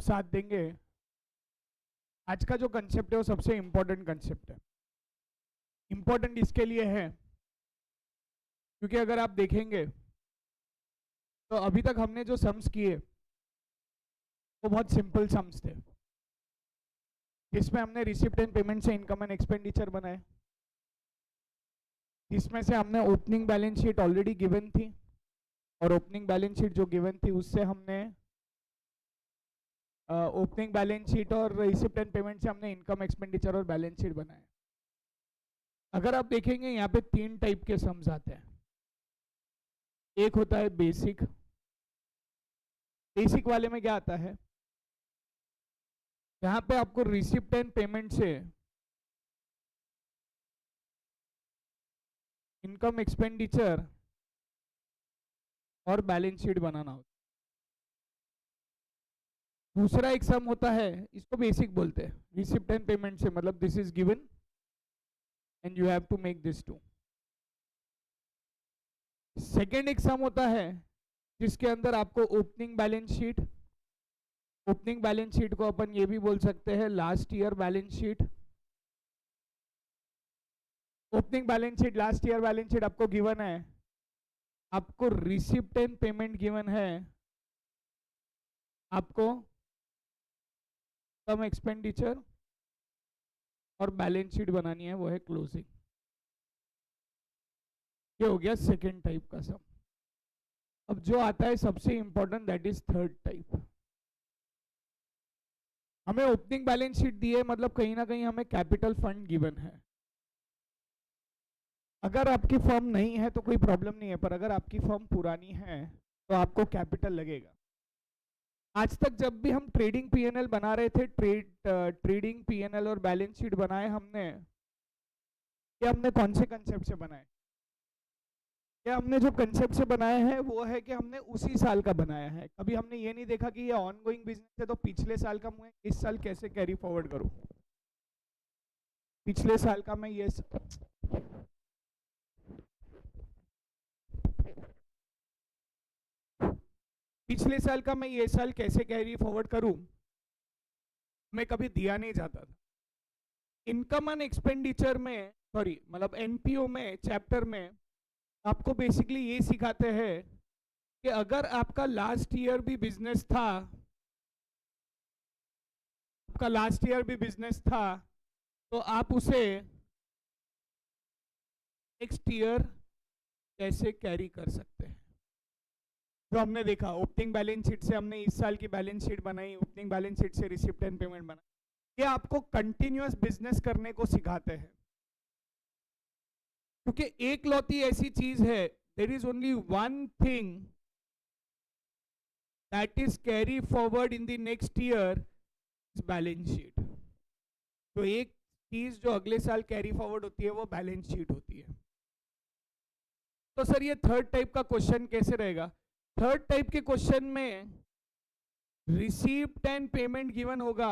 सब साथ देंगे। आज का जो कंसेप्ट है वो सबसे इंपॉर्टेंट कंसेप्ट है। इंपॉर्टेंट इसके लिए है क्योंकि अगर आप देखेंगे तो अभी तक हमने जो सम्स किए वो बहुत सिंपल सम्स थे, जिसमें हमने रिसिप्ट एंड पेमेंट से इनकम एंड एक्सपेंडिचर बनाए, जिसमें से हमने opening balance sheet already given थी और ओपनिंग बैलेंस शीट जो गिवन थी उससे हमने ओपनिंग बैलेंस शीट और रिसिप्ट एंड पेमेंट से हमने इनकम एक्सपेंडिचर और बैलेंस शीट बनाए। अगर आप देखेंगे यहाँ पे 3 टाइप के सम्स आते हैं। एक होता है बेसिक। बेसिक वाले में क्या आता है, जहां पे आपको रिसिप्ट एंड पेमेंट से इनकम एक्सपेंडिचर और बैलेंस शीट बनाना होता है। दूसरा एक सम होता है, इसको बेसिक बोलते हैं, रिसिप्ट एंड पेमेंट से मतलब this is given and you have to make this two. Second एक सम होता है जिसके अंदर आपको opening balance sheet, opening balance sheet को अपन ये भी बोल सकते हैं last year balance sheet. Opening balance sheet, last year balance sheet आपको गिवन है, आपको रिसिप्ट एंड पेमेंट गिवन है, आपको इनकम एक्सपेंडिचर और बैलेंस शीट बनानी है, वो है क्लोजिंग। ये हो गया सेकेंड टाइप का सम। अब जो आता है सबसे important, that is third type. हमें ओपनिंग बैलेंस शीट दी है, मतलब कहीं ना कहीं हमें कैपिटल फंड गिवन है। अगर आपकी फर्म नहीं है तो कोई प्रॉब्लम नहीं है, पर अगर आपकी फर्म पुरानी है तो आपको कैपिटल लगेगा। आज तक जब भी हम ट्रेडिंग पीएनएल बना रहे थे, ट्रेडिंग पीएनएल और बैलेंस शीट बनाए हमने, ये हमने कौन से कंसेप्ट से बनाए? क्या हमने जो कंसेप्ट से बनाया है वो है कि हमने उसी साल का बनाया है। कभी हमने ये नहीं देखा कि ये ऑनगोइंग बिजनेस है तो पिछले साल का मैं इस साल कैसे कैरी फॉरवर्ड करूं, पिछले साल का मैं ये पिछले साल का मैं ये साल कैसे कैरी फॉरवर्ड करूं, मैं कभी दिया नहीं जाता था। इनकम एंड एक्सपेंडिचर में, सॉरी मतलब एनपीओ में चैप्टर में आपको बेसिकली ये सिखाते हैं कि अगर आपका लास्ट ईयर भी बिजनेस था, आपका लास्ट ईयर भी बिजनेस था, तो आप उसे नेक्स्ट ईयर कैसे कैरी कर सकते हैं। जो हमने देखा ओपनिंग बैलेंस शीट से हमने इस साल की बैलेंस शीट बनाई, ओपनिंग बैलेंस शीट से रिसिप्ट एंड पेमेंट बनाई। ये आपको कंटिन्यूअस बिजनेस करने को सिखाते हैं, क्योंकि एक लौती ऐसी चीज है, there is only one thing that is carry forward in the next year, balance sheet. तो एक चीज जो अगले साल कैरी फॉरवर्ड होती है वो बैलेंस शीट होती है। तो सर ये थर्ड टाइप का क्वेश्चन कैसे रहेगा? थर्ड टाइप के क्वेश्चन में रिसीप्ट एंड पेमेंट गिवन होगा,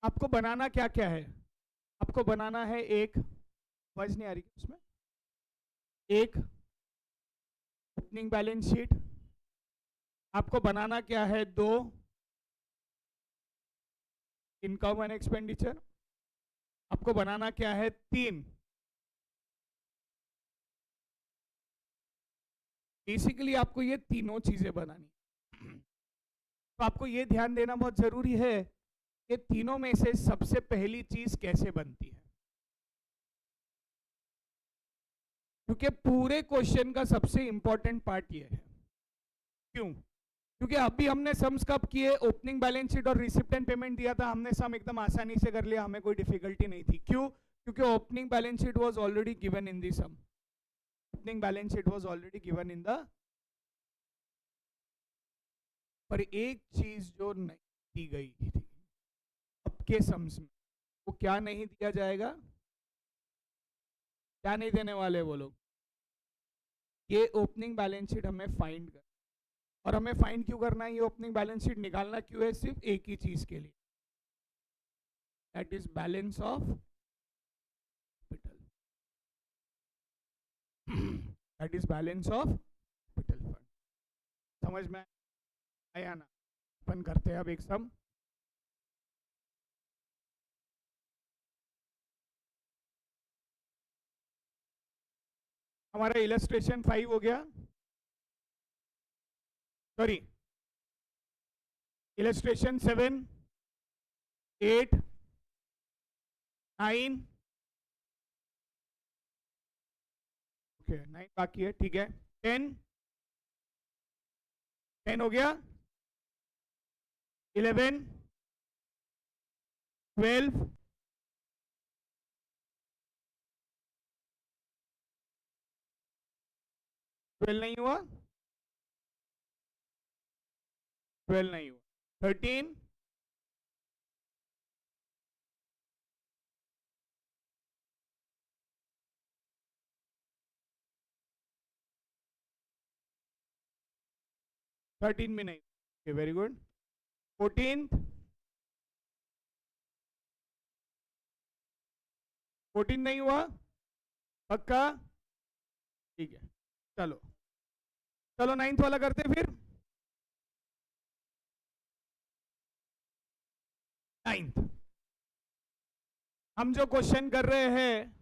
आपको बनाना क्या क्या है? आपको बनाना है एक, आवाज नहीं आ रही उसमें, एक ओपनिंग बैलेंस शीट, आपको बनाना क्या है? 2 इनकम एंड एक्सपेंडिचर, आपको बनाना क्या है? 3 बेसिकली आपको ये तीनों चीजें बनानी। तो आपको ये ध्यान देना बहुत जरूरी है कि तीनों में से सबसे पहली चीज कैसे बनती है, क्योंकि पूरे क्वेश्चन का सबसे इंपॉर्टेंट पार्ट ये है। क्यों? क्योंकि अभी हमने सम्स कब किए? ओपनिंग बैलेंस शीट और रिसिप्ट एंड पेमेंट दिया था, हमने सम एकदम आसानी से कर लिया, हमें कोई डिफिकल्टी नहीं थी। क्यों? क्योंकि opening balance sheet was already given in the sum, opening balance sheet was already given in the. पर एक चीज जो नहीं दी गई थी अब के सम्स में, वो क्या नहीं दिया जाएगा? क्या नहीं देने वाले वो लोग? ये ओपनिंग बैलेंस शीट हमें फाइंड कर, और हमें फाइंड क्यों करना है? ये ओपनिंग बैलेंस शीट निकालना क्यों है? सिर्फ एक ही चीज के लिए, that is balance of capital. That is balance of capital fund. समझ में आया ना? अपन करते हैं अब एक सम। हमारा इलस्ट्रेशन 5 हो गया, सॉरी इलस्ट्रेशन 7, 8, 9, ओके 9 बाकी है, ठीक है। 10 हो गया, 11, 12, 12 नहीं हुआ, 12 नहीं हुआ, 13, 13 भी नहीं, ओके वेरी गुड। 14, 14 नहीं हुआ, पक्का, ठीक है। चलो चलो 9th वाला करते फिर। 9th हम जो क्वेश्चन कर रहे हैं,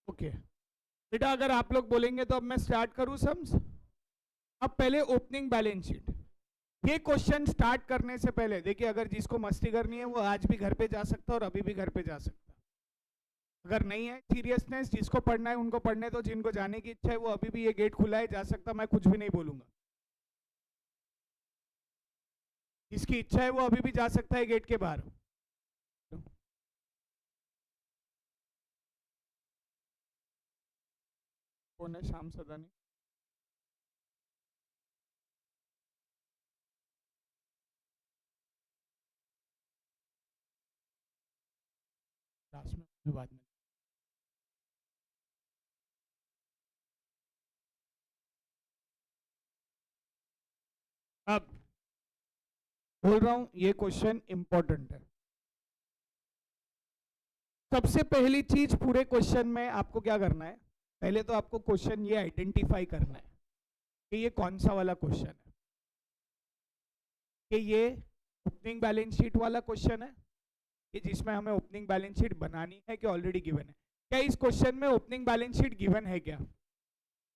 ओके बेटा अगर आप लोग बोलेंगे तो अब मैं स्टार्ट करूं सम्स। अब पहले ओपनिंग बैलेंस शीट। ये क्वेश्चन स्टार्ट करने से पहले देखिए, अगर जिसको मस्ती करनी है वो आज भी घर पे जा सकता है और अभी भी घर पे जा सकता है। अगर नहीं है सीरियसनेस, जिसको पढ़ना है उनको पढ़ने दो, जिनको जाने की इच्छा है वो अभी भी, ये गेट खुला है, जा सकता, मैं कुछ भी नहीं बोलूंगा। जिसकी इच्छा है वो अभी भी जा सकता है गेट के बाहर। कौन है श्याम सदानी? लास्ट में बाद में। अब बोल रहा हूं ये क्वेश्चन इंपॉर्टेंट है। सबसे पहली चीज पूरे क्वेश्चन में आपको क्या करना है, पहले तो आपको क्वेश्चन ये आइडेंटिफाई करना है कि ये कौन सा वाला क्वेश्चन है। कि ये ओपनिंग बैलेंस शीट वाला क्वेश्चन है कि जिसमें हमें ओपनिंग बैलेंस शीट बनानी है कि ऑलरेडी गिवन है। क्या इस क्वेश्चन में ओपनिंग बैलेंस शीट गिवन है क्या?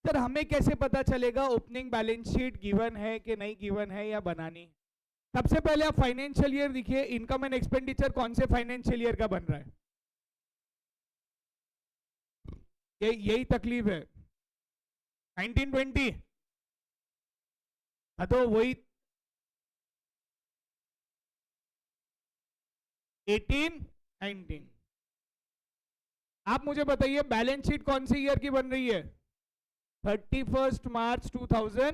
सर हमें कैसे पता चलेगा ओपनिंग बैलेंस शीट गिवन है कि नहीं गिवन है या बनानी? सबसे पहले आप फाइनेंशियल ईयर देखिए, इनकम एंड एक्सपेंडिचर कौन से फाइनेंशियल ईयर का बन रहा है? यही तकलीफ है। 1920, हाँ तो वही 18, 19। आप मुझे बताइए बैलेंस शीट कौन सी ईयर की बन रही है? 31 मार्च 2000।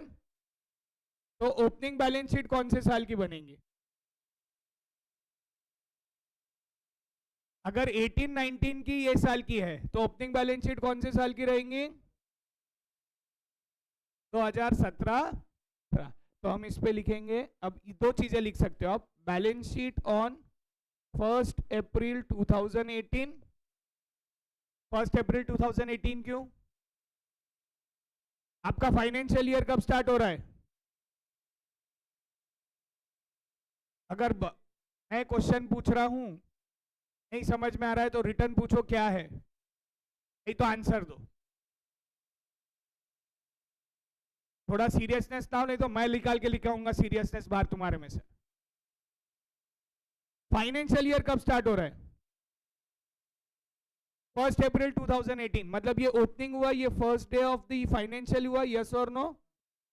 तो ओपनिंग बैलेंस शीट कौन से साल की बनेंगी? अगर 18-19 की ये साल की है तो ओपनिंग बैलेंस शीट कौन से साल की रहेंगी? 2017। तो हम इस पे लिखेंगे, अब दो चीजें लिख सकते हो आप, balance sheet on 1 April 2018। 1 April 2018 क्यों? आपका फाइनेंशियल ईयर कब स्टार्ट हो रहा है? अगर मैं क्वेश्चन पूछ रहा हूं, नहीं समझ में आ रहा है तो रिटर्न पूछो क्या है, नहीं तो आंसर दो। थोड़ा सीरियसनेस ना हो, नहीं तो मैं निकाल के लिखाऊंगा सीरियसनेस बाहर तुम्हारे में से। फाइनेंशियल ईयर कब स्टार्ट हो रहा है? 1 अप्रैल 2018, मतलब ये ओपनिंग हुआ, ये first day of the financial हुआ, यस और नो?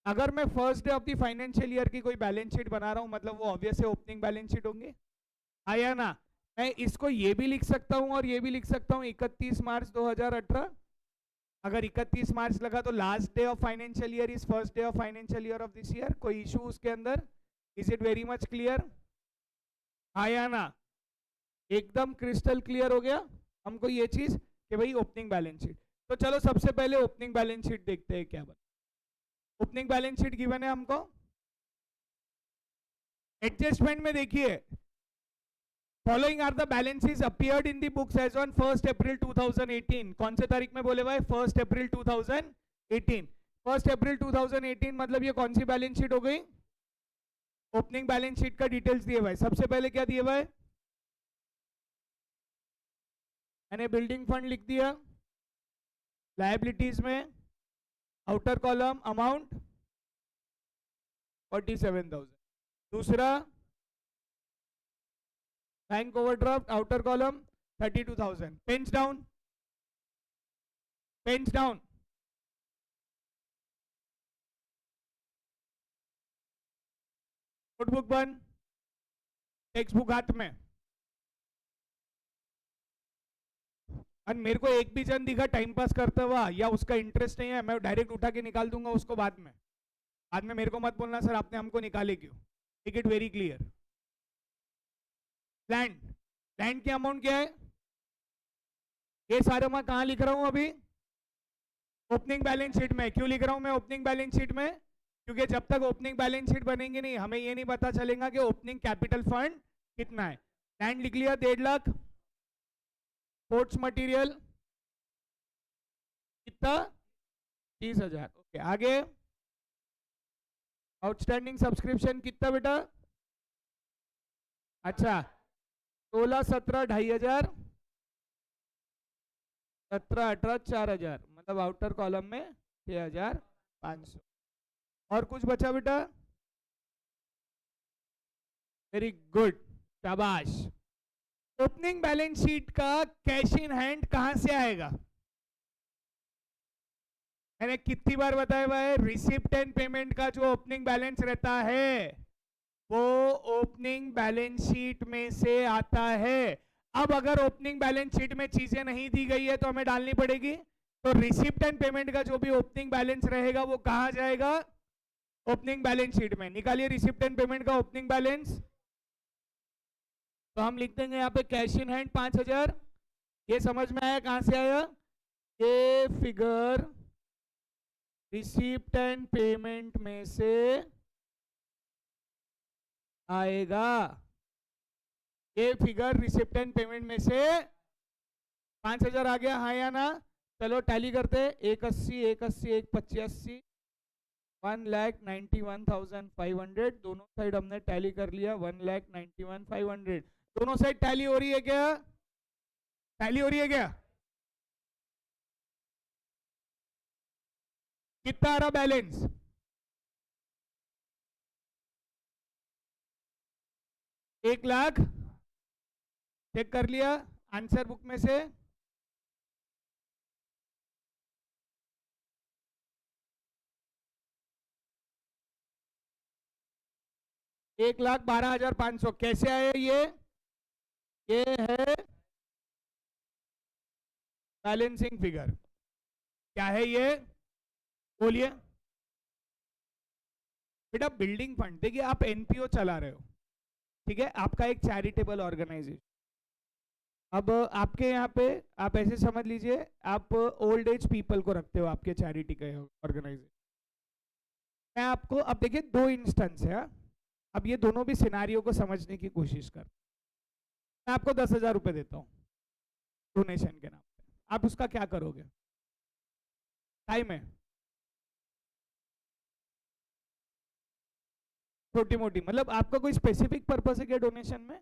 अगर मैं first day of the financial year की कोई बैलेंस शीट बना रहा हूं, मतलब वो ऑब्वियस है ओपनिंग बैलेंस शीट होंगे, आया ना? मैं इसको ये भी लिख सकता हूं और ये भी लिख सकता हूं 31 मार्च 2018। अगर 31 मार्च लगा तो last day of financial year is first day of financial year of this year. कोई इशू उसके अंदर? Is it very much clear? आया ना? एकदम क्रिस्टल क्लियर हो गया हमको ये चीज कि भाई ओपनिंग बैलेंस शीट। तो चलो सबसे पहले ओपनिंग बैलेंस शीट देखते हैं क्या बता। ओपनिंग बैलेंस शीट गिवन है हमको। एडजस्टमेंट में देखिए, following are the balances appeared in the books as on 1 April 2018। कौन से तारीख में बोले भाई? 1 अप्रैल 2018। 1 अप्रैल 2018 मतलब ये कौन सी बैलेंस शीट हो गई? ओपनिंग बैलेंस शीट का डिटेल्स दिए भाई। सबसे पहले क्या दिए भाई? मैंने बिल्डिंग फंड लिख दिया, लायबिलिटीज में आउटर कॉलम अमाउंट 47,000। दूसरा bank overdraft outer column 32,000। Pens down, pens down, notebook बंद, टेक्स्ट बुक हाथ में। और मेरे को एक भी जन दिखा टाइम पास करता हुआ या उसका इंटरेस्ट नहीं है, मैं डायरेक्ट उठा के निकाल दूंगा उसको बाद में। बाद में मेरे को मत बोलना सर आपने हमको निकाले क्यों। Make it very clear. Land, land की अमाउंट क्या है? ये सारे मैं कहां लिख रहा हूं अभी? ओपनिंग बैलेंस शीट में। क्यों लिख रहा हूं मैं ओपनिंग बैलेंस शीट में? क्योंकि जब तक ओपनिंग बैलेंस शीट बनेंगे नहीं हमें ये नहीं पता चलेगा कि ओपनिंग कैपिटल फंड कितना है। लैंड लिख लिया 1.5 लाख। स्पोर्ट्स मटेरियल कितना? 30,000। ओके आगे। आउटस्टैंडिंग सब्सक्रिप्शन कितना बेटा? अच्छा 16, 17, 2,500, 17, 18, 4,000, मतलब आउटर कॉलम में 6,500। और कुछ बचा बेटा? वेरी गुड, शाबाश। ओपनिंग बैलेंस शीट का कैश इन हैंड कहां से आएगा? मैंने कितनी बार बताया हुआ है, रिसिप्ट एंड पेमेंट का जो ओपनिंग बैलेंस रहता है वो ओपनिंग बैलेंस शीट में से आता है। अब अगर ओपनिंग बैलेंस शीट में चीजें नहीं दी गई है तो हमें डालनी पड़ेगी। तो रिसिप्ट एंड पेमेंट का जो भी ओपनिंग बैलेंस रहेगा वो कहां जाएगा? ओपनिंग बैलेंस शीट में। निकालिए रिसिप्ट एंड पेमेंट का ओपनिंग बैलेंस। तो हम लिख देंगे यहाँ पे कैश इन हैंड 5,000। ये समझ में आया कहां से आया? ये फिगर रिसिप्ट एंड पेमेंट में से आएगा। ये फिगर रिसिप्ट एंड पेमेंट में से 5,000 आ गया, हाँ या ना? चलो टैली करते। 180, 180, 185, 1,91,500। दोनों साइड हमने टैली कर लिया। 1,91,500 दोनों साइड टैली हो रही है क्या? टैली हो रही है क्या? कितना आ रहा बैलेंस? 1 लाख। चेक कर लिया आंसर बुक में से। 1,12,500 कैसे आए ये है बैलेंसिंग फिगर। क्या है ये, बोलिए बेटा। बिल्डिंग फंड, देखिए आप एनपीओ चला रहे हो, ठीक है, आपका एक चैरिटेबल ऑर्गेनाइजेशन। अब आपके यहाँ पे आप ऐसे समझ लीजिए, आप ओल्ड एज पीपल को रखते हो आपके चैरिटी का ऑर्गेनाइजेशन। मैं आपको अब देखिए दो इंस्टेंस है, अब ये दोनों भी सिनारियो को समझने की कोशिश कर। मैं आपको 10,000 रुपए देता हूँ डोनेशन के नाम पे, आप उसका क्या करोगे? टाइम है, छोटी मोटी, मतलब आपका कोई स्पेसिफिक पर्पस है क्या डोनेशन में?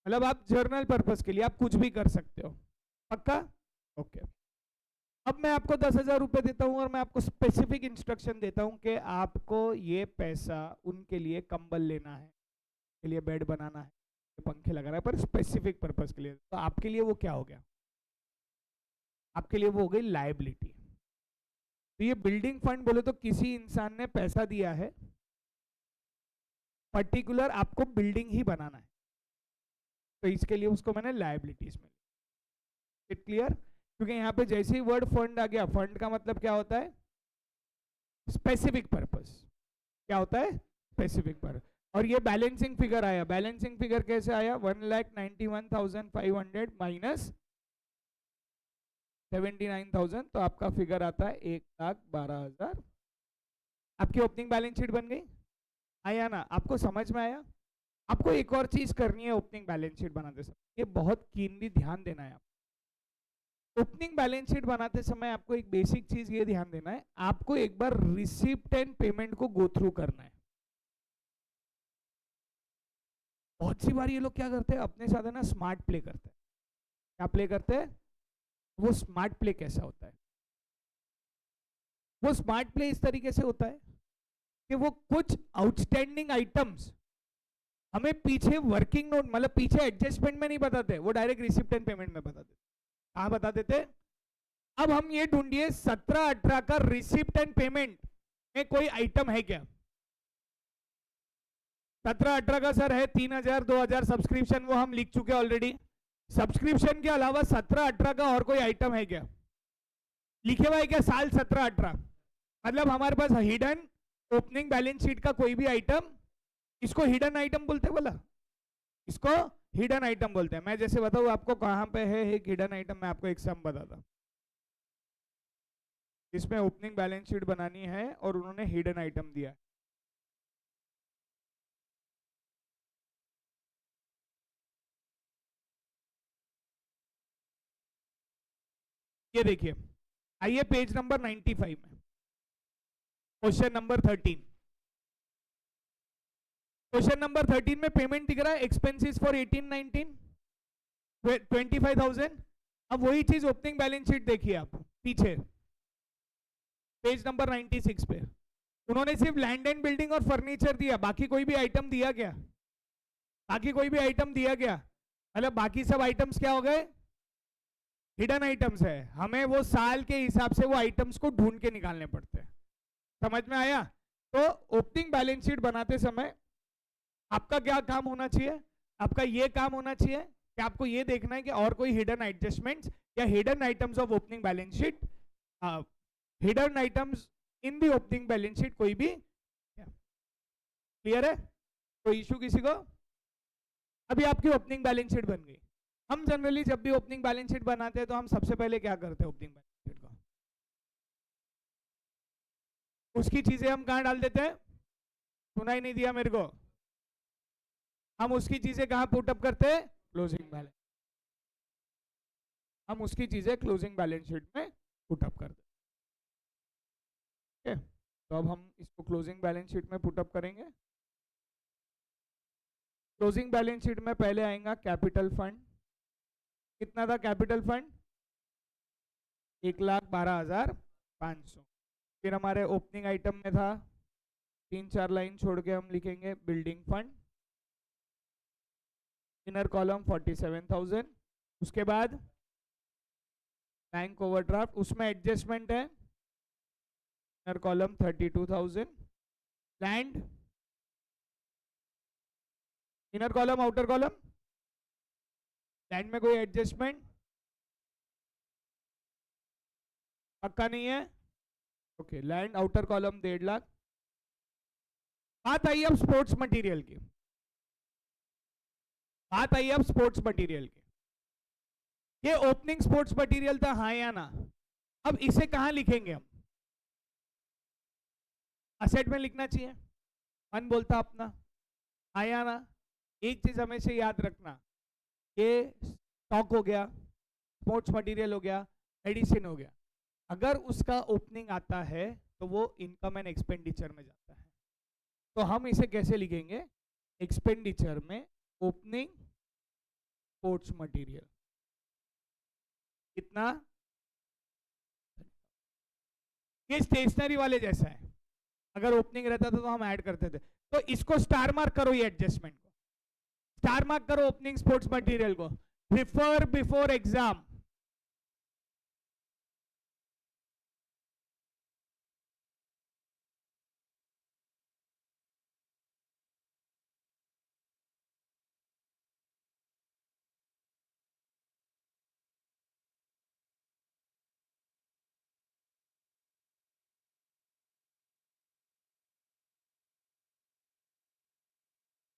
मतलब आप जर्नल पर्पस के लिए आप कुछ भी कर सकते हो, पक्का? ओके। अब मैं आपको 10,000 रुपए देता हूं और मैं आपको स्पेसिफिक इंस्ट्रक्शन देता हूं कि आपको ये पैसा उनके लिए कंबल लेना है, के लिए बेड बनाना है, पंखे लगाना है, पर स्पेसिफिक पर्पस के लिए। तो आपके लिए वो क्या हो गया? आपके लिए वो हो गई लायबिलिटी। तो ये बिल्डिंग फंड बोले तो किसी इंसान ने पैसा दिया है, पर्टिकुलर आपको बिल्डिंग ही बनाना है, तो इसके लिए उसको मैंने लायबिलिटीज में। It clear? क्योंकि यहाँ पे जैसे ही वर्ड फंड आ गया, फंड का मतलब क्या होता है? Specific purpose. क्या होता है? Specific purpose. और ये बैलेंसिंग फिगर आया, बैलेंसिंग फिगर कैसे आया? 1,91,500 माइनस 79,000, तो आपका फिगर आता है 1,12,000। आपकी ओपनिंग बैलेंस शीट बन गई। आया ना? आपको समझ में आया? आपको एक और चीज करनी है ओपनिंग बैलेंस शीट बनाते समय, ये बहुत कीनली ध्यान देना है। ओपनिंग बैलेंस शीट बनाते समय आपको एक बेसिक चीज ये ध्यान देना है, आपको एक बार रिसिप्ट एंड पेमेंट को गो थ्रू करना है। बहुत सी बार ये लोग क्या करते हैं, अपने साथ है ना स्मार्ट प्ले करते हैं। क्या प्ले करते हैं? वो स्मार्ट प्ले कैसा होता है? वो स्मार्ट प्ले इस तरीके से होता है कि वो कुछ आउटस्टैंडिंग आइटम्स हमें पीछे वर्किंग नोट, मतलब पीछे एडजस्टमेंट में नहीं बताते, वो डायरेक्ट रिसिप्ट एंड पेमेंट में बता देते। कहां बता देते? अब हम ये ढूंढिए 17-18 का रिसिप्ट एंड पेमेंट में कोई आइटम है क्या? 17-18 का सर है 3,000 2,000 सब्सक्रिप्शन, वो हम लिख चुके ऑलरेडी। सब्सक्रिप्शन के अलावा 17-18 का और कोई आइटम है क्या? लिखे हुआ है क्या साल 17-18? मतलब हमारे पास हिडन ओपनिंग बैलेंस शीट का कोई भी आइटम, इसको हिडन आइटम बोलते हैं बोला, इसको हिडन आइटम बोलते हैं। मैं जैसे बताऊं आपको कहां पे है एक हिडन आइटम, मैं आपको एक सम बताता। इसमें ओपनिंग बैलेंस शीट बनानी है और उन्होंने हिडन आइटम दिया है। ये देखिए, आइए पेज नंबर 95 में, क्वेश्चन नंबर 13। क्वेश्चन नंबर 13 में पेमेंट दिख रहा है, एक्सपेंसेस फॉर 18-19 25,000। अब वही चीज ओपनिंग बैलेंस शीट देखिए आप पीछे पेज नंबर 96 पे, उन्होंने सिर्फ लैंड एंड बिल्डिंग और फर्नीचर दिया, बाकी कोई भी आइटम दिया क्या? बाकी कोई भी आइटम दिया क्या? मतलब बाकी सब आइटम्स क्या हो गए? हिडन आइटम्स है, हमें वो साल के हिसाब से वो आइटम्स को ढूंढ के निकालने पड़ते हैं। समझ में आया? तो ओपनिंग बैलेंस शीट बनाते समय आपका क्या काम होना चाहिए? आपका ये काम होना चाहिए कि आपको ये देखना है कि और कोई हिडन एडजस्टमेंट्स या hidden items of opening balance sheet, hidden items in the opening balance sheet कोई भी। क्लियर है? कोई इशू किसी को? अभी आपकी ओपनिंग बैलेंस शीट बन गई। हम जनरली जब भी ओपनिंग बैलेंस शीट बनाते हैं तो हम सबसे पहले क्या करते हैं? ओपनिंग बैलेंस शीट को उसकी चीजें हम कहां डाल देते हैं? सुनाई नहीं दिया मेरे को? हम उसकी चीजें कहां पुटअप करते हैं? Closing balance. हम उसकी चीजें क्लोजिंग बैलेंस शीट में पुटअप करते हैं। तो अब हम इसको क्लोजिंग बैलेंस शीट में पुटअप करेंगे। क्लोजिंग बैलेंस शीट में पहले आएगा कैपिटल फंड। कितना था कैपिटल फंड? 1,12,500। फिर हमारे ओपनिंग आइटम में था 3-4 लाइन छोड़ के हम लिखेंगे बिल्डिंग फंड, इनर कॉलम 47,000। उसके बाद बैंक ओवरड्राफ्ट, उसमें एडजस्टमेंट है, inner column 32,000। Land inner column outer column, land में कोई एडजस्टमेंट पक्का नहीं है? Okay, land outer column 1.5 lakh. बात आई अब स्पोर्ट्स मटेरियल की, बात आई अब स्पोर्ट्स मटेरियल की। ये ओपनिंग स्पोर्ट्स मटेरियल था, हाँ या ना? अब इसे कहां लिखेंगे हम? असेट में लिखना चाहिए, मन बोलता अपना, हाँ या ना? एक चीज हमेशा याद रखना, ये स्टॉक हो गया, स्पोर्ट्स मटेरियल हो गया, मेडिसिन हो गया, अगर उसका ओपनिंग आता है तो वो इनकम एंड एक्सपेंडिचर में जाता है। तो हम इसे कैसे लिखेंगे? एक्सपेंडिचर में ओपनिंग स्पोर्ट्स मटेरियल कितना? ये स्टेशनरी वाले जैसा है, अगर ओपनिंग रहता था तो हम ऐड करते थे। तो इसको स्टार मार्क करो, ये एडजस्टमेंट को स्टार मार्क करो, ओपनिंग स्पोर्ट्स मटेरियल को। प्रिफर बिफोर एग्जाम,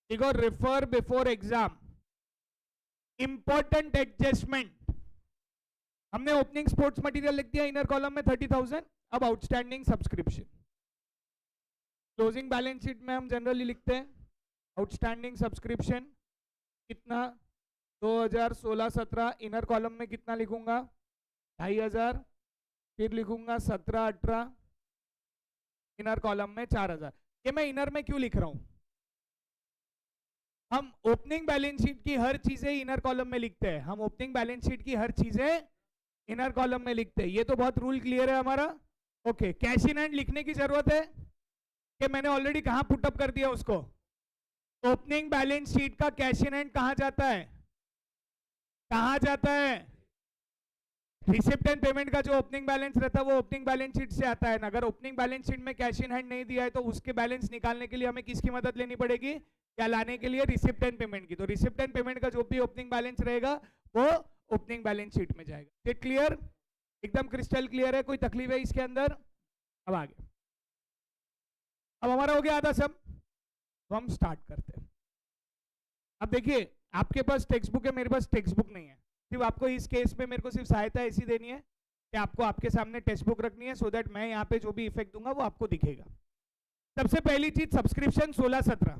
देखो, refer before exam, important adjustment. हमने ओपनिंग स्पोर्ट्स मटेरियल लिख दिया इनर कॉलम में 30,000। अब outstanding subscription, closing balance sheet में हम जनरली लिखते हैं आउटस्टैंडिंग सब्सक्रिप्शन कितना? 2016-17। इनर कॉलम में कितना लिखूंगा? 2,500। फिर लिखूंगा 17-18, इनर कॉलम में 4,000। ये मैं इनर में क्यों लिख रहा हूं? हम ओपनिंग बैलेंस शीट की हर चीजें इनर कॉलम में लिखते हैं, हम ओपनिंग बैलेंस शीट की हर चीजें इनर कॉलम में लिखते हैं। ये तो बहुत रूल क्लियर है हमारा। ओके, कैश इन हैंड लिखने की जरूरत है कि मैंने ऑलरेडी कहां पुटअप कर दिया उसको? ओपनिंग बैलेंस शीट का कैश इन हैंड कहां जाता है? कहां जाता है? रिसिप्ट एंड पेमेंट का जो ओपनिंग बैलेंस रहता है वो ओपनिंग बैलेंस शीट से आता है ना। अगर ओपनिंग बैलेंस शीट में कैश इन हैंड नहीं दिया है तो उसके बैलेंस निकालने के लिए हमें किसकी मदद लेनी पड़ेगी? क्या लाने के लिए? रिसिप्ट एंड पेमेंट की। तो रिसिप्ट एंड पेमेंट का जो भी ओपनिंग बैलेंस रहेगा वो ओपनिंग बैलेंस शीट में जाएगा। ये क्लियर? एकदम क्रिस्टल क्लियर है? कोई तकलीफ है इसके अंदर? अब आगे, अब हमारा हो गया आधा सब, तो हम स्टार्ट करते हैं। अब देखिए, आपके पास टेक्स्ट बुक है, मेरे पास टेक्स्ट बुक नहीं है। सिर्फ आपको इस केस में मेरे को सिर्फ सहायता ऐसी देनी है कि आपको आपके सामने टेक्स्ट बुक रखनी है, सो दैट मैं यहाँ पे जो भी इफेक्ट दूंगा वो आपको दिखेगा। सबसे पहली चीज, सब्सक्रिप्शन 16-17।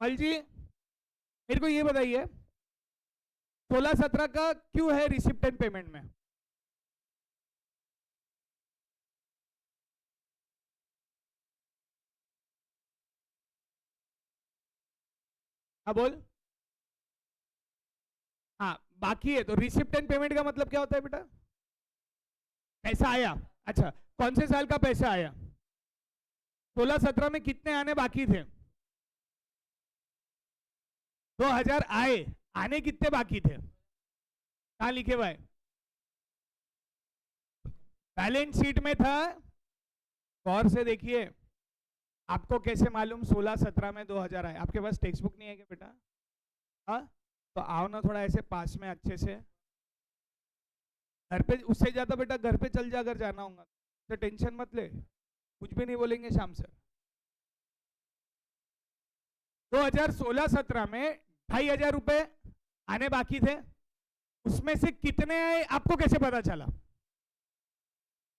मल जी मेरे को ये बताइए, 16-17 का क्यों है रिसिप्ट एंड पेमेंट में? हाँ बोल। हाँ बाकी है, तो रिसिप्ट एंड पेमेंट का मतलब क्या होता है बेटा? पैसा आया। अच्छा, कौन से साल का पैसा आया? 16-17 में कितने आने बाकी थे? 2,000 आए, आने कितने बाकी थे? कहां लिखे भाई? बैलेंस शीट में था। गौर से देखिए, आपको कैसे मालूम 16-17 में 2,000 आए? आपके पास टेक्स्ट बुक नहीं है क्या बेटा? हाँ, तो आओ ना थोड़ा ऐसे पास में अच्छे से। घर पे उससे ज्यादा बेटा घर पे चल जा, अगर जाना होगा तो टेंशन मत ले, कुछ भी नहीं बोलेंगे शाम से। 2016-17 में 2,500 रुपए आने बाकी थे, उसमें से कितने आए आपको कैसे पता चला?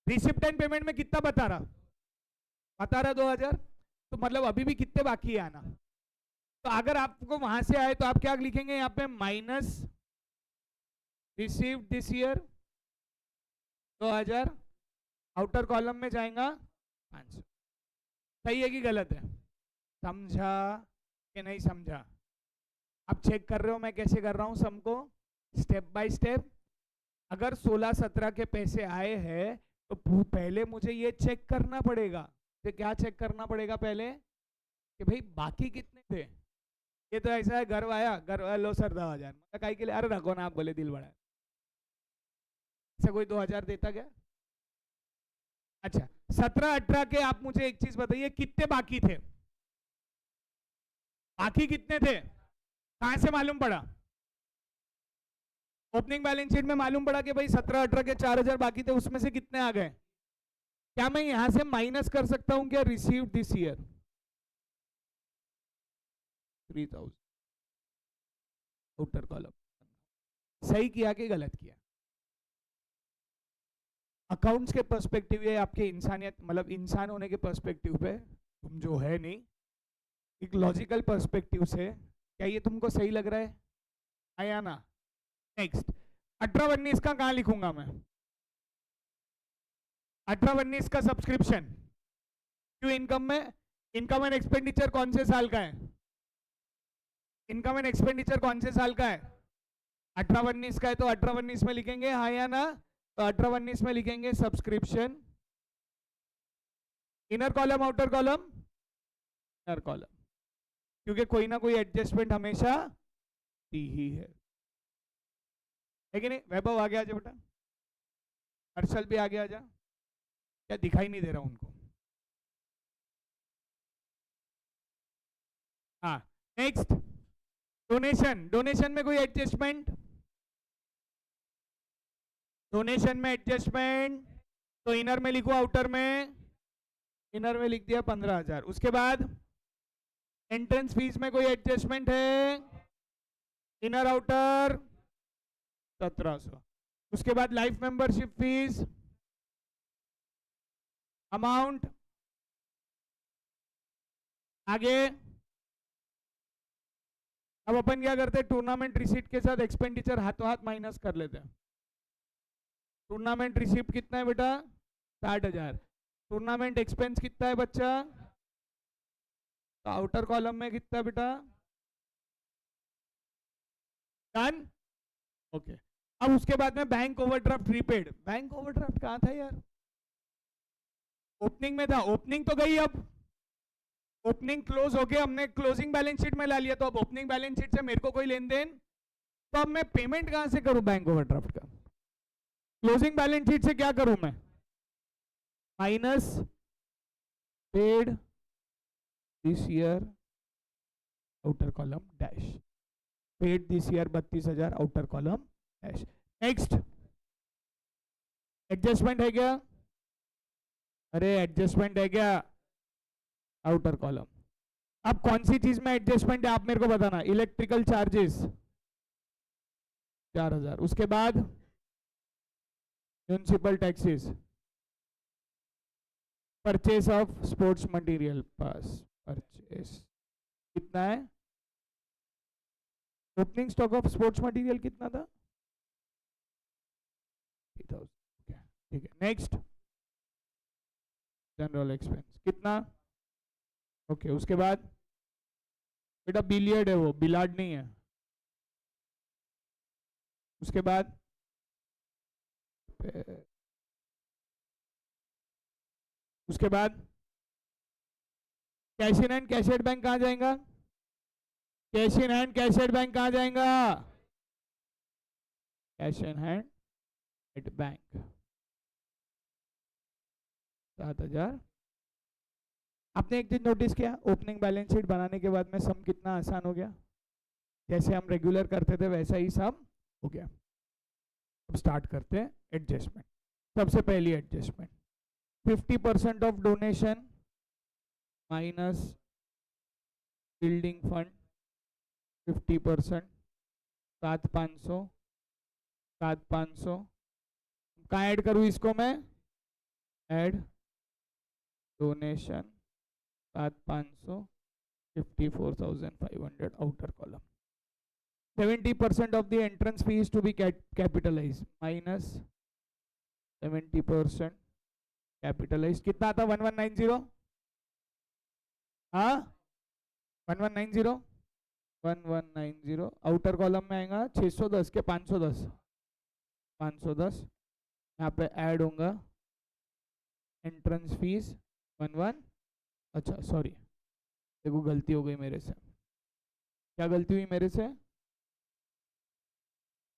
रिसिप्ट एंड पेमेंट में कितना बता रहा 2,000, तो मतलब अभी भी कितने बाकी है आना? तो अगर आपको वहां से आए तो आप क्या लिखेंगे यहाँ पे? Minus received this year 2,000, outer column में जाएगा 500। सही है कि गलत है? समझा कि नहीं समझा? आप चेक कर रहे हो मैं कैसे कर रहा हूं सबको, स्टेप बाय स्टेप। अगर 16-17 के पैसे आए हैं तो पहले मुझे ये चेक करना पड़ेगा। तो क्या चेक करना पड़ेगा पहले? कि भाई बाकी कितने थे। ये तो ऐसा है, घर आया, घर लो सर 2,000, मतलब काहे के लिए? अरे रखो ना, आप बोले दिल बड़ा है। ऐसा कोई 2,000 देता क्या? अच्छा, 17-18 के आप मुझे एक चीज बताइए, कितने बाकी थे? बाकी कितने थे, कहां से मालूम पड़ा? ओपनिंग बैलेंस शीट में मालूम पड़ा कि भाई 17-18 के 4000 बाकी थे, उसमें से कितने आ गए? क्या मैं यहां से माइनस कर सकता हूं क्या receive this year 3000 outer column? सही किया कि गलत किया? अकाउंट्स के पर्सपेक्टिव या आपके इंसानियत मतलब इंसान होने के पर्सपेक्टिव पे तुम जो है नहीं, एक लॉजिकल पर्सपेक्टिव से क्या ये तुमको सही लग रहा है आया ना? नेक्स्ट 18-19 का कहां लिखूंगा मैं? 18-19 का सब्सक्रिप्शन क्यों इनकम में? इनकम एंड एक्सपेंडिचर कौन से साल का है? इनकम एंड एक्सपेंडिचर कौन से साल का है? 18-19 का है, तो 18-19 में लिखेंगे हाँ या ना? तो 18-19 में लिखेंगे subscription, inner column outer column, inner column, क्योंकि कोई ना कोई एडजस्टमेंट हमेशा दी ही है कि नहीं? वैभव आ गया आजा बेटा, हर्षल भी आ गया आजा, क्या दिखाई नहीं दे रहा उनको? हाँ नेक्स्ट डोनेशन, डोनेशन में कोई एडजस्टमेंट? डोनेशन में एडजस्टमेंट तो इनर में लिखो आउटर में? इनर में लिख दिया 15,000। उसके बाद एंट्रेंस फीस में कोई एडजस्टमेंट है? Inner outer 1700। उसके बाद लाइफ मेंबरशिप फीस अमाउंट, आगे अब अपन क्या करते हैं, टूर्नामेंट रिसीट के साथ एक्सपेंडिचर हाथों हाथ माइनस कर लेते हैं। टूर्नामेंट रिसीप्ट कितना है बेटा? 60,000। टूर्नामेंट एक्सपेंस कितना है बच्चा? तो आउटर कॉलम में कितना बेटा? Done, okay. अब उसके बाद में bank overdraft repaid. Bank overdraft कहां था यार? ओपनिंग में था, ओपनिंग तो गई, अब ओपनिंग क्लोज हो गया, हमने क्लोजिंग बैलेंस शीट में ला लिया, तो अब ओपनिंग बैलेंस शीट से मेरे को कोई लेन देन, तो अब मैं पेमेंट कहां से करूं बैंक ओवरड्राफ्ट का? क्लोजिंग बैलेंस शीट से क्या करूं मैं? Minus paid this year outer column dash, paid this year 32,000 outer column dash. Next adjustment है क्या? अरे एडजस्टमेंट है क्या? Outer column. अब कौन सी चीज में एडजस्टमेंट है आप मेरे को बताना? Electrical charges 4,000। उसके बाद municipal taxes, purchase of sports material, pass purchase कितना है? Opening stock of sports material कितना था? 3,000। ठीक है नेक्स्ट जनरल एक्सपेंस कितना? ओके उसके बाद बेटा बिलियर्ड है, वो बिलार्ड नहीं है। उसके बाद cash in hand cash at bank कहाँ जाएगा? Cash in hand cash at bank कहाँ जाएगा? Cash in hand at bank 7,000। आपने एक चीज नोटिस किया, ओपनिंग बैलेंस शीट बनाने के बाद में सम कितना आसान हो गया? जैसे हम रेगुलर करते थे वैसा ही सम हो गया। अब स्टार्ट करते हैं एडजस्टमेंट। सबसे पहली adjustment 50% of donation minus building fund 50%, 7,500 7,500 कहाँ ऐड करूँ इसको मैं? Add donation 7,500 54,500 outer column. 70% of the entrance fee is to be capitalized minus 70% capitalized कितना था? 1190। हाँ 1190 1190 आउटर कॉलम में आएगा 610 के 510 510। यहाँ पे ऐड होगा एंट्रेंस फीस 11। अच्छा सॉरी देखो गलती हो गई मेरे से। क्या गलती हुई मेरे से?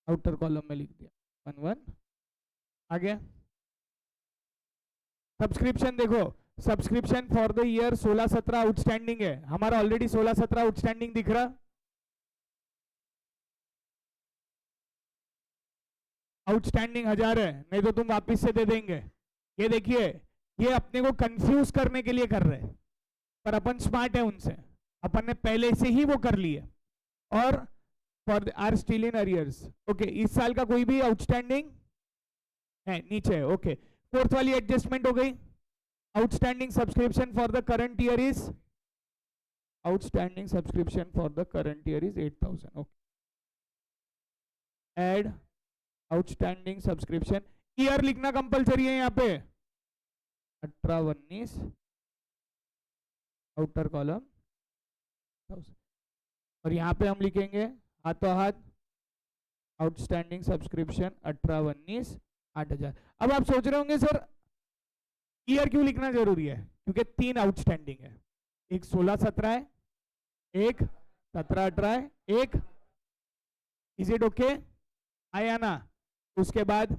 आउटर कॉलम में लिख दिया 11। आगे सब्सक्रिप्शन देखो, subscription for the year 16-17 outstanding है, हमारा ऑलरेडी 16-17 आउटस्टैंडिंग दिख रहा, आउटस्टैंडिंग 1000 है, नहीं तो तुम वापस से दे देंगे। ये देखिए, ये अपने को कंफ्यूज करने के लिए कर रहे हैं, पर अपन स्मार्ट है उनसे, अपन ने पहले से ही वो कर लिए। और four are still in arrears, okay, इस साल का कोई भी आउटस्टैंडिंग है नीचे है, ओके। फोर्थ वाली एडजस्टमेंट हो गई, outstanding subscription for the current year is, outstanding subscription for the current year is 8000, okay. Add outstanding subscription, year लिखना कंपलसरी है यहाँ पे, 18-19 आउटर कॉलम, और यहाँ पे हम लिखेंगे हाथों हाथ आउटस्टैंडिंग सब्सक्रिप्शन 18-19 8000। अब आप सोच रहे होंगे सर ईयर क्यों लिखना जरूरी है, क्योंकि 3 आउटस्टैंडिंग है, एक 16-17 है, एक 17-18 है, एक, इज इट ओके, आया ना। उसके बाद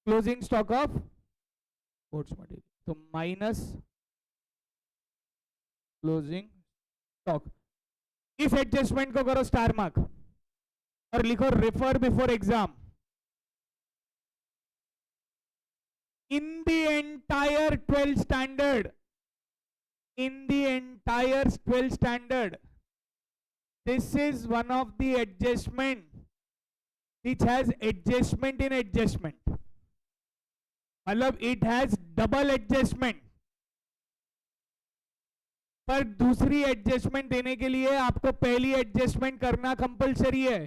closing stock of sports material, तो माइनस क्लोजिंग स्टॉक, इस एडजस्टमेंट को करो स्टार मार्क और लिखो refer before exam. In the entire 12th standard, in the entire 12th standard, this is one of the adjustment which has adjustment in adjustment, मतलब it has double adjustment। पर दूसरी adjustment देने के लिए आपको पहली एडजस्टमेंट करना कंपलसरी है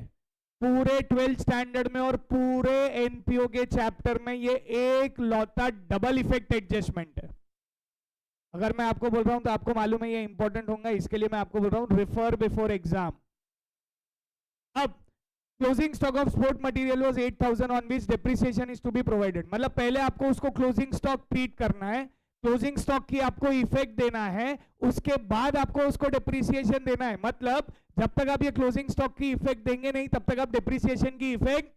पूरे 12th स्टैंडर्ड में, और पूरे एनपीओ के चैप्टर में ये एक लौता डबल इफेक्ट एडजस्टमेंट है। अगर मैं आपको बोल रहा हूं तो आपको मालूम है ये इंपॉर्टेंट होगा, इसके लिए मैं आपको बोल रहा हूं रेफर बिफोर एग्जाम। अब closing stock of sport material was 8000 on which depreciation is to be provided, मतलब पहले आपको उसको क्लोजिंग स्टॉक ट्रीट करना है, क्लोजिंग स्टॉक की आपको इफेक्ट देना है, उसके बाद आपको उसको डेप्रिसिएशन देना है। मतलब जब तक आप ये क्लोजिंग स्टॉक की इफेक्ट देंगे नहीं तब तक आप डेप्रिसिएशन की इफेक्ट,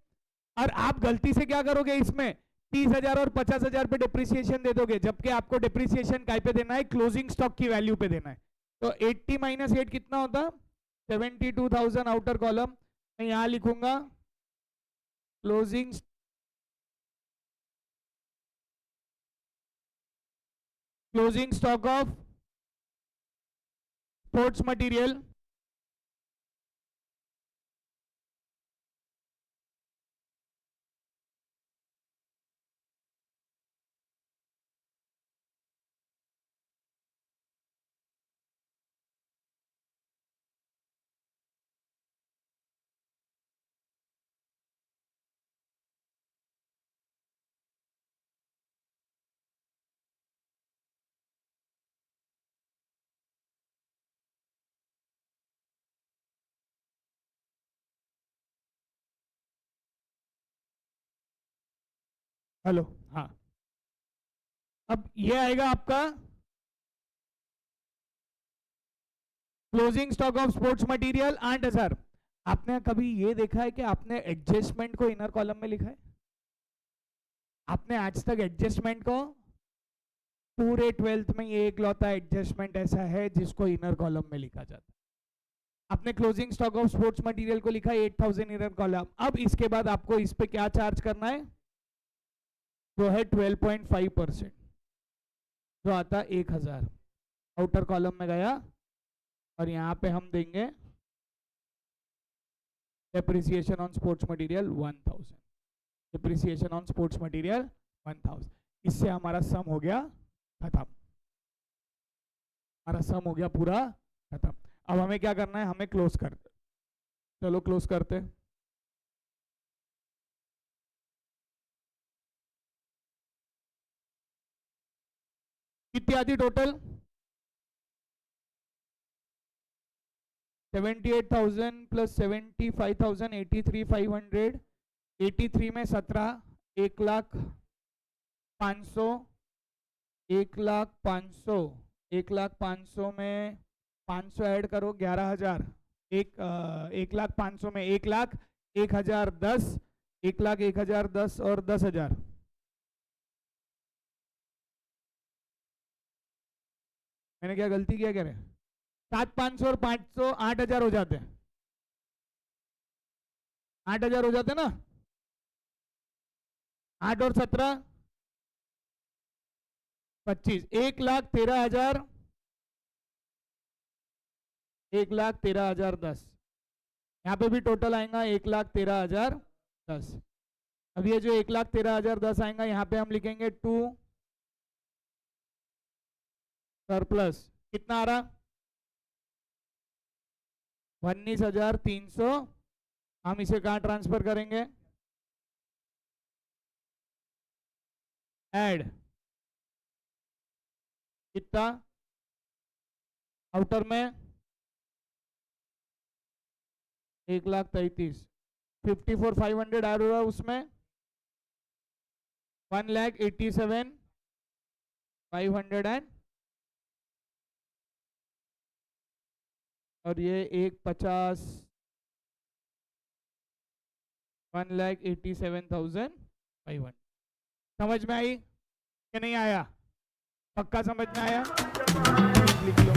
और आप गलती से क्या करोगे इसमें 30,000 और 50,000 पे डेप्रिसिएशन दे दोगे, जबकि आपको डेप्रिसिएशन काय पे देना है, क्लोजिंग स्टॉक की वैल्यू पे देना है। तो 80 - 8 कितना होता, 72,000 आउटर कॉलम, मैं यहां लिखूंगा closing stock of sports material hello, हाँ, अब ये आएगा आपका closing stock of sports material 8000। आपने कभी ये देखा है कि आपने एडजस्टमेंट को इनर कॉलम में लिखा है? आपने आज तक एडजस्टमेंट को, पूरे 12th में ये एक लौता एडजस्टमेंट ऐसा है जिसको इनर कॉलम में लिखा जाता है। आपने closing stock of sports material को लिखा है 8000 इनर कॉलम। अब इसके बाद आपको इस पे क्या चार्ज करना है, जो है 12.5%, जो आता 1000 आउटर कॉलम में गया, और यहां पे हम देंगे depreciation on sports material 1000, depreciation on sports material 1000। इससे हमारा सम हो गया खत्म, हमारा सम हो गया पूरा खत्म। अब हमें क्या करना है, हमें क्लोज करते, चलो क्लोज करते। कितनी आती टोटल, 78,000 प्लस 75,000, 83,500, 83 में 17, 1,05,000, 1,05,000, 1,05,000 में 500 ऐड करो 11,000, 1,05,000 में 1,00,000, 1,010, 1,00,000, 1,010 और 10,000, मैंने क्या गलती किया कह रहे? 7,500 और 500 8,000 हो जाते हैं, 8,000 हो जाते ना, 8 और 17 25, 1,13,000, 1,13,010। यहाँ पे भी टोटल आएगा 1,13,010। अब ये जो 1,13,010 आएगा यहाँ पे हम लिखेंगे 2 सरप्लस, कितना आ रहा? 19,300। हम इसे कहाँ ट्रांसफर करेंगे? ऐड कितना? आउटर में 1,33,000, 54,500 ऐड हो रहा है उसमें, 1,87,500 और ये 1,50, 1,87,500। समझ में आई कि नहीं आया? पक्का समझ में आया? लिख लो।